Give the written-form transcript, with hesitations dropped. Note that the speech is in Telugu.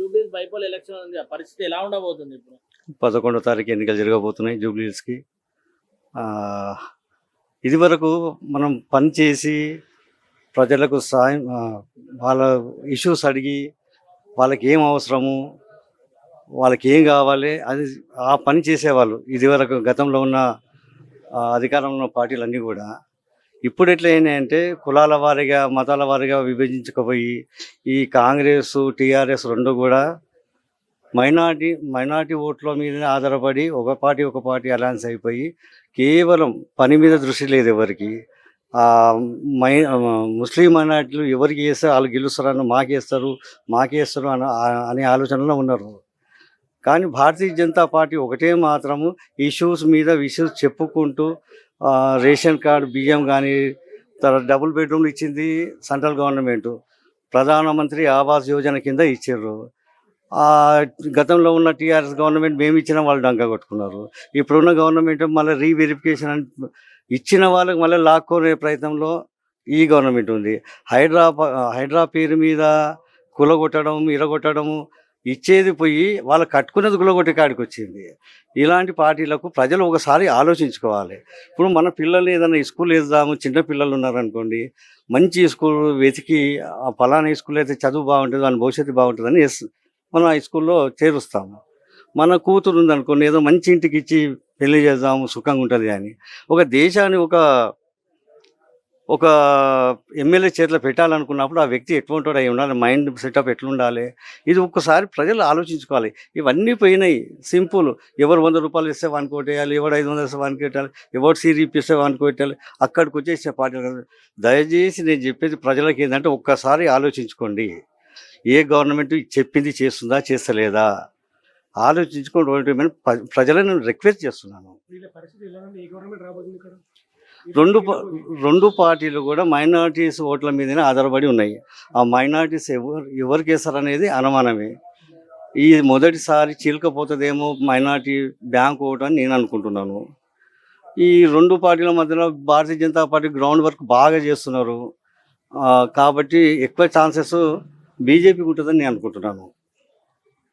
జూబ్లీస్ బైపోల్ ఎలక్షన్ ఉంది. ఆ పరిస్థితి ఎలా ఉండబోతుంది ఇప్పుడు? 11వ తారీఖు ఎన్నికలు జరగబోతున్నాయి జూబ్లీహిల్స్కి. ఆహ్, ఇదివరకు మనం పని చేసి ప్రజలకు సాయం వాళ్ళ ఇష్యూస్ అడిగి వాళ్ళకి ఏం అవసరము, వాళ్ళకి ఏం కావాలి అది ఆ పని చేసేవాళ్ళు ఇదివరకు గతంలో ఉన్న అధికారంలో ఉన్న పార్టీలన్నీ కూడా. ఇప్పుడు ఎట్లా అయినాయంటే కులాల వారీగా మతాల వారీగా విభజించకపోయి ఈ కాంగ్రెస్ టీఆర్ఎస్ రెండు కూడా మైనార్టీ ఓట్ల మీద ఆధారపడి ఒక పార్టీ అలయన్స్ అయిపోయి కేవలం పని మీద దృష్టి లేదు ఎవరికి. ముస్లిం మైనార్టీలు ఎవరికి వేస్తే వాళ్ళు గెలుస్తారని మాకేస్తారు అనే ఆలోచనలో ఉన్నారు. కానీ భారతీయ జనతా పార్టీ ఒకటే మాత్రము ఇష్యూస్ చెప్పుకుంటూ రేషన్ కార్డు బియ్యం కానీ తర్వాత డబుల్ బెడ్రూమ్లు ఇచ్చింది సెంట్రల్ గవర్నమెంట్, ప్రధానమంత్రి ఆవాస్ యోజన కింద ఇచ్చారు. గతంలో ఉన్న టీఆర్ఎస్ గవర్నమెంట్ మేము ఇచ్చిన వాళ్ళు డంకా కొట్టుకున్నారు. ఇప్పుడున్న గవర్నమెంట్ మళ్ళీ రీవెరిఫికేషన్ ఇచ్చిన వాళ్ళకి మళ్ళీ లాక్కోనే ప్రయత్నంలో ఈ గవర్నమెంట్ ఉంది. హైడ్రా పేరు మీద కులగొట్టడం ఇరగొట్టడము ఇచ్చేది పోయి వాళ్ళు కట్టుకునేది కులగొట్టే కాడికి వచ్చింది. ఇలాంటి పార్టీలకు ప్రజలు ఒకసారి ఆలోచించుకోవాలి. ఇప్పుడు మన పిల్లల్ని ఏదైనా స్కూల్ వేద్దాము, చిన్న పిల్లలు ఉన్నారనుకోండి, మంచి స్కూల్ వెతికి ఫలానా స్కూల్ అయితే చదువు బాగుంటుంది, వాళ్ళ భవిష్యత్తు బాగుంటుందని మనం ఆ స్కూల్లో చేరుస్తాము. మన కూతురు ఉందనుకోండి, ఏదో మంచి ఇంటికి ఇచ్చి పెళ్లి చేద్దాము సుఖంగా ఉంటుంది అని. ఒక దేశాన్ని ఒక ఎమ్మెల్యే చేతిలో పెట్టాలనుకున్నప్పుడు ఆ వ్యక్తి ఎటువంటివాడు అయి ఉండాలి, మైండ్ సెటప్ ఎట్లుండాలి, ఇది ఒక్కసారి ప్రజలు ఆలోచించుకోవాలి. ఇవన్నీ పోయినాయి. సింపుల్, ఎవరు 100 రూపాయలు ఇస్తే వానికి కొట్టేయాలి, ఎవరు 500 ఇస్తే వానికి పెట్టాలి, ఎవరు సిరిప్ ఇస్తే వానికి పెట్టాలి, అక్కడికి వచ్చేసే పార్టీ. దయచేసి నేను చెప్పేది ప్రజలకు ఏంటంటే ఒక్కసారి ఆలోచించుకోండి. ఏ గవర్నమెంట్ చెప్పింది చేస్తుందా చేస్తలేదా ఆలోచించుకోండి. ప్రజలను రిక్వెస్ట్ చేస్తున్నాను. రెండు పార్టీలు కూడా మైనారిటీస్ ఓట్ల మీదనే ఆధారపడి ఉన్నాయి. ఆ మైనారిటీస్ ఎవరికి వేస్తారనేది అనుమానమే. ఈ మొదటిసారి చీలకపోతుందేమో మైనారిటీ బ్యాంక్ ఓటు అని నేను అనుకుంటున్నాను. ఈ రెండు పార్టీల మధ్యలో Bharatiya Janata party ground work బాగా చేస్తున్నారు కాబట్టి ఎక్కువ ఛాన్సెస్ బీజేపీకి ఉంటుందని నేను అనుకుంటున్నాను.